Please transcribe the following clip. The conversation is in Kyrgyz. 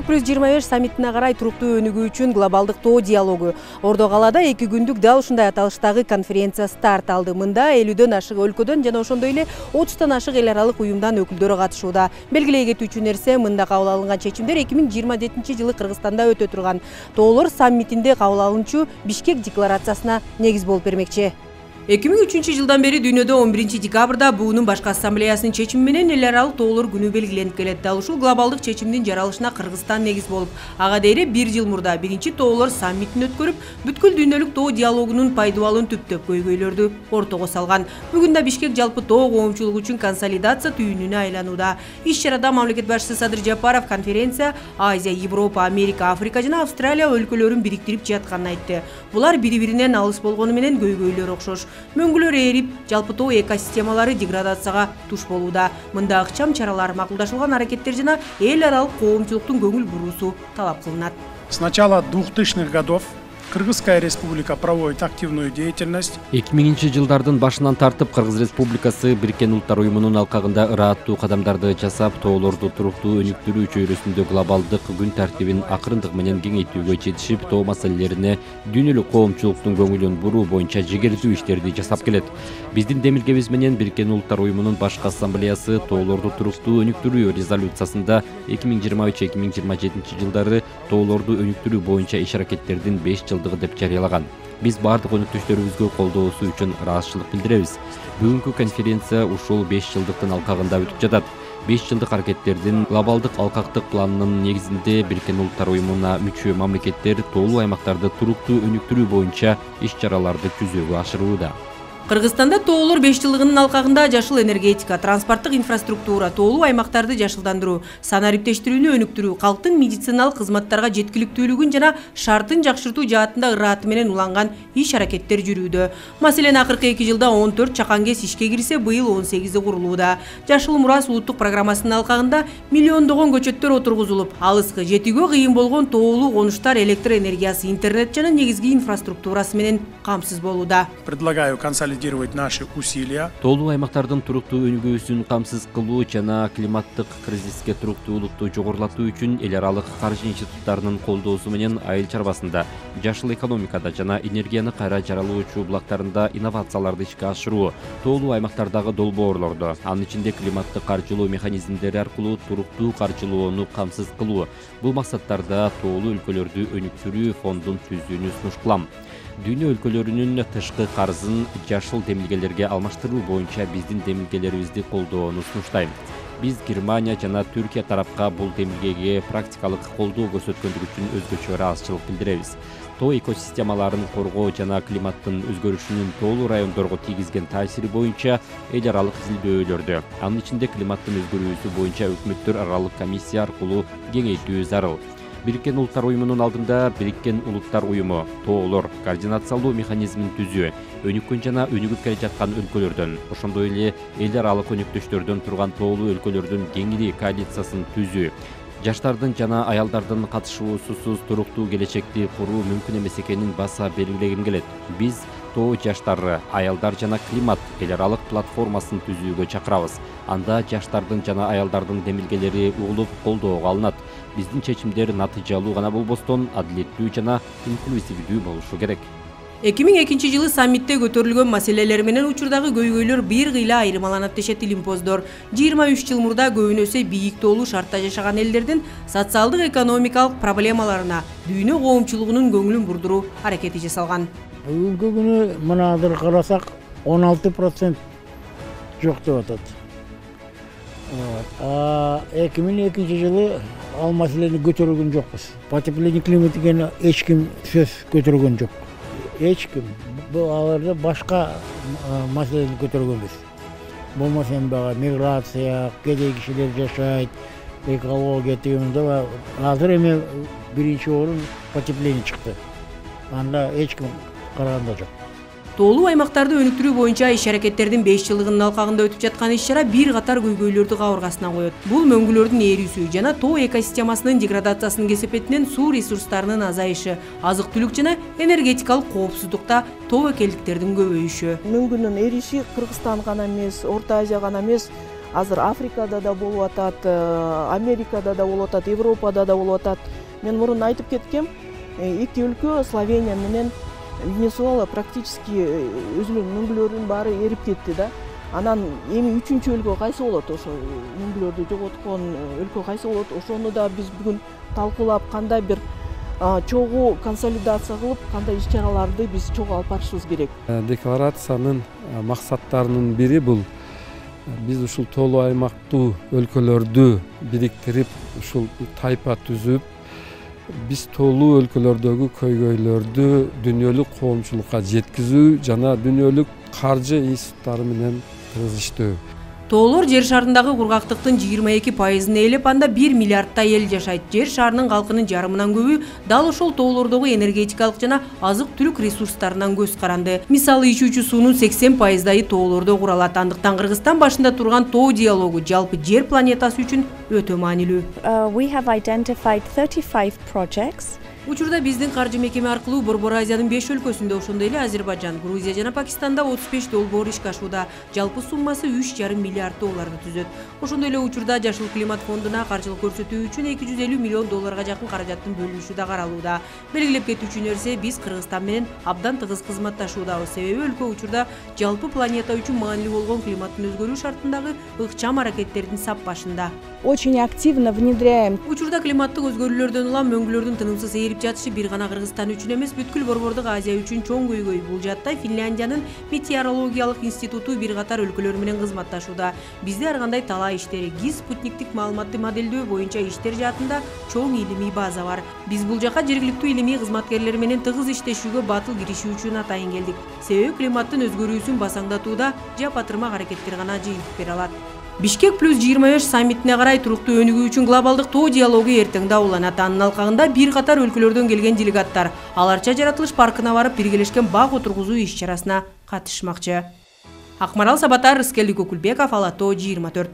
+25 саммитине карай туруктуу өнүгүү үчүн глобалдык тоо диалогу. Ордо калаада 2 күндүк дал ушундай аталыштагы конференция старт алды. Мында 50дөн ашык өлкөдөн жана ошондой эле 30тан ашык эл аралык уюмдан өкүлдөрү катышууда. Белгилей кетүүчү нерсе, мында кабыл алынган чечимдер 2027-жылы Кыргызстанда өтө турган тоолор саммитинде кабыл алынчу Бишкек декларациясына негиз болуп бермекчи. 2003 жылдан бери дүйнөдө 11 декабрда буунун башкы ассамблеясынын чечими менен эл аралык тоолор күнү белгиленип келет. Дал ушул глобалдык чечимдин жаралышына Кыргызстан негиз болуп, ага дейре 1 жыл мурда биринчи тоолор саммитин өткөрүп, бүткүл дүйнөлүк тоо диалогунун пайдалуулун түптөп көйгөйлөрдү ортого салган. Бүгүн да Бишкек жалпы тоо коомчулугу үчүн консолидация түйүнүнө айланууда. Иш-чарада мамлекет башчысы Садыр Жапаров конференция Азия, Европа, Америка, Африка жана Австралия өлкөлөрүн бириктирип жатканын айтты. Булар бири-биринен алыс болгону менен көйгөйлөр окшош. Мөңгүлөр ээрип, жалпы тоо экосистемалары деградацияга туш болууда. Мында ыкчам чаралар, макулдашылган аракеттер жана эл аралык коомчулуктун көңүл буруусу талап кылынат. С начала 2000-х годов Кыргызская республика проводит активную деятельность. 2000-жылдардын башынан тартып Кыргыз республикасы Бириккен Улуттар уюмунун алкагында ырааттуу кадамдарды жасап, тоолорду туруктуу өнүктүрүү чөйрөсүндө глобалдык күн тартибин акырындык менен кеңейтүүгө жетишип, тоо маселелерине дүйнөлүк коомчулуктун көңүлүн буруу боюнча жигердүү иштерди жасап келет. Биздин демилгебиз менен Бириккен Улуттар уюмунун башкы ассамблеясы тоолорду туруктуу өнүктүрүү резолюциясында 2023-2027 жылдары тоолорду өнүктүрүү боюнча иш-аракеттердин 5 жылдыгы деп жарыялаган. Биз бардык өнүктүштөрүбүзгө колдоосу үчүн ыраазычылык билдиребиз. Бүгүнкү конференция ушул 5 жылдыктын алкагында өтүп жатат. 5 жылдык аракеттердин глобалдык алкактык планынын негизинде Бириккен Улуттар уюмуна мүчө мамлекеттер тоолуу аймактарды туруктуу өнүктүрүү боюнча иш-чараларды жүзөгө ашырууда. Кыргызстанда тоолор 5 жылдыгынын алкагында жашыл энергетика, транспорттук инфраструктура, тоолуу аймактарды жашылдандыруу, санариптештирүүнү өнүктүрүү, калктын медициналык кызматтарга жеткиликтүүлүгүн жана шартын жакшыртуу жаатында ырааты менен уланган иш-аракеттер жүрүүдө. Маселен, акыркы 2 жылда 14 чакан кес ишке кирсе, быйыл 18 курулууда. Жашыл мурас улуттук программасынын алкагында миллиондогон көчөттөр отургузулуп, алыскы, жетүүгө кыйын болгон тоолуу конуштар электр энергиясы, интернет жана негизги инфраструктурасы менен камсыз болууда. Предлагаю консолидировать наши усилия. Тоолуу аймактардын туруктуу өнүгүүсүн камсыз кылуу жана климаттык кризиске туруктуулукту жогорулатуу үчүн эл аралык каржы институттарынын колдоосу менен айыл чарбасында, жашыл экономикада жана энергияны кайра жаралуучу булактарында инновацияларды ишке ашыруу, тоолуу аймактардагы долбоорлорду, анын ичинде климаттык каржылоо механизмдери аркылуу туруктуу каржылоону камсыз кылуу. Бул максаттарда тоолуу өлкөлөрдү өнүктүрүү фондун түзүүнү сунуш кылам. Дүйнө өлкөлөрүнүн тышкы карызын жашыл демилгелерге алмаштыруу боюнча биздин демилгелерибизди колдоону сунуштайм. Биз Германия жана Түркия тарапка бул демилгеге практикалык колдоо көрсөткөндүгү үчүн өзгөчө ыраазычылык билдиребиз. Тоо экосистемаларын коргоо жана климаттын өзгөрүшүнүн тоолуу райондорго тийгизген таасири боюнча эл аралык изилдөөлөрдү, анын ичинде климаттын өзгөрүүсү боюнча өкмөттөр аралык комиссия аркылуу кеңейтүү зарыл. Бириккен Улуттар уюмунун алдында Бириккен Улуттар уюму тоолор координациялуу механизмин түзүү, өнүккөн жана өнүгүп келе жаткан өлкөлөрдөн, ошондой эле эл аралык өнүктөштөрдөн турган тоолуу өлкөлөрдүн кеңири коалициясын түзүү, жаштардын жана аялдардын катышуусусуз туруктуу келечекти куруу мүмкүн эмес экенин баса белгилегим келет. Биз тоо жаштары, аялдар жана климат эл аралык платформасын түзүүгө чакырабыз. Анда жаштардын жана аялдардын демилгелери угулуп колдоого алынат. Биздин чечимдер натыйжалуу гана болбостон, адилеттүү жана инклюзивдүү болушу керек. 2002 жылы саммитте көтөрүлгөн маселелер менен учурдагы көйгөйлөр бир кыйла айырмаланат дешет илимпоздор. 23 жыл мурда көбүнөсү бийик тоолуу шартта жашаган элдердин социалдык экономикалык проблемаларына дүйнө коомчулугунун көңүлүн бурдуруу аракети жасалган. Бүгүнкү күнү мынадыр карасак 16% жок деп атат. 2002 жылы ал маселени көтөргөн жокпуз. Потепление климата деген эч ким сөз көтөргөн жок. Эч ким. Бул аларда башка маселени көтөргөнбүз. Болмаса эми миграция, кедей кишилер жашайт, экология дегенде азыр эми биринчи орун потепление чыкты. Анда эч ким караганда жок. Тоолуу аймактарды өнүктүрүү боюнча иш-аракеттердин 5 жылдыгынын алкагында өтүп жаткан иш-чара бир катар көйгөйлөрдү кабыргасына коет. Бул мөңгүлөрдүн ээрүүсү жана тоо экосистемасынын деградациясынын кесепетинен суу ресурстарынын азайышы, азык-түлүк жана энергетикалык коопсуздукта тобокелдиктердин көбөйүшү. Мөңгүнүн эриши Кыргызстан гана эмес, Орто Азия гана эмес, азыр Африкада да болуп атат, Америкада да болуп атат, Европада да болуп атат. Мен мурун айтып кеткем, эки өлкө Словения менен Венесуэла практически өзүнүн мүңгүлөрүнүн баары эрип кетти да. Анан эми үчүнчү өлкө кайсы болот, ошо мүңгүлөрдү жоготкон өлкө кайсы болот? Ошону да биз бүгүн талкуулап, кандай бир чогуу консолидация кылып, кандай иш-чараларды биз чогуу алып барышыбыз керек. Декларациянын максаттарынын бири бул биз ушул тоолуу аймактуу өлкөлөрдү бириктирип, ушул тайпа түзүп, биз тоолуу өлкөлөрдөгү көйгөйлөрдү дүйнөлүк коомчулукка жеткизүү жана дүйнөлүк каржы институттары менен тыгыз иштөө. Тоолор жер шарындагы кургактыктын 22%-ын ээлеп, анда 1 миллиардтай эл жашайт. Жер шарынын калкынын жарымынан көбү дал ошол тоолордогу энергетикалык жана азык-түлүк ресурстарынан көз каранды. Мисалы, ичүүчү суунун 80%-ы тоолордо куралат. Андыктан Кыргызстан башында турган тоо диалогу жалпы жер планетасы үчүн өтө маанилүү. We have identified 35 projects. Учурда биздин каржы мекеме аркылуу Борбор Азиянын 5 өлкөсүндө, ошондой эле Азербайжан, Грузия жана Пакистанда 35 долбоор ишке ашууда. Жалпы суммасы 3,5 миллиард долларды түзөт. Ошондой эле учурда Жашыл климат фондуна каржылык көрсөтүү үчүн 250 миллион долларга жакын каражаттын бөлүнүшү да каралууда. Белгилеп кетүүчү нерсе, биз Кыргызстан менен абдан тыгыз кызматташуудабыз. Себеби өлкө учурда жалпы планета үчүн маанилүү болгон климаттын өзгөрүү шартындагы ыкчам аракеттердин сап башында. Очень активно внедряем. Учурда климаттык өзгөрүүлөрдөн улам мөңгүлөрдүн тынымсыз ээрип жатышы бир гана Кыргызстан үчүн эмес, бүткүл Борбордук Азия үчүн чоң көйгөй. Бул жатта Финляндиянын метеорологиялык институту бир катар өлкөлөр менен кызматташууда. Бизде ар кандай талаа иштери, ГИС спутниктик маалыматты моделдөө боюнча иштер жаатында чоң илимий база бар. Биз бул жака жергиликтүү илимий кызматкерлер менен тыгыз иштешүүгө батыл киришүү үчүн атайын келдик. Себеби климаттын өзгөрүүсүн басаңдатууда жапатырмак аракеттер гана жыйынтык бере алат. Бишкек плюс 25 саммитине карай туруктуу өнүгүү үчүн глобалдык тоо диалогу эртең дауланат. Анын алкагында бир катар өлкөлөрдөн келген делегаттар Аларча жаратылыш паркына барып биргелешкен бак отургузуу иш-чарасына катышмакчы. Акмарал Сабатар, Рыскелди Көкүлбеков, Ала Тоо 24.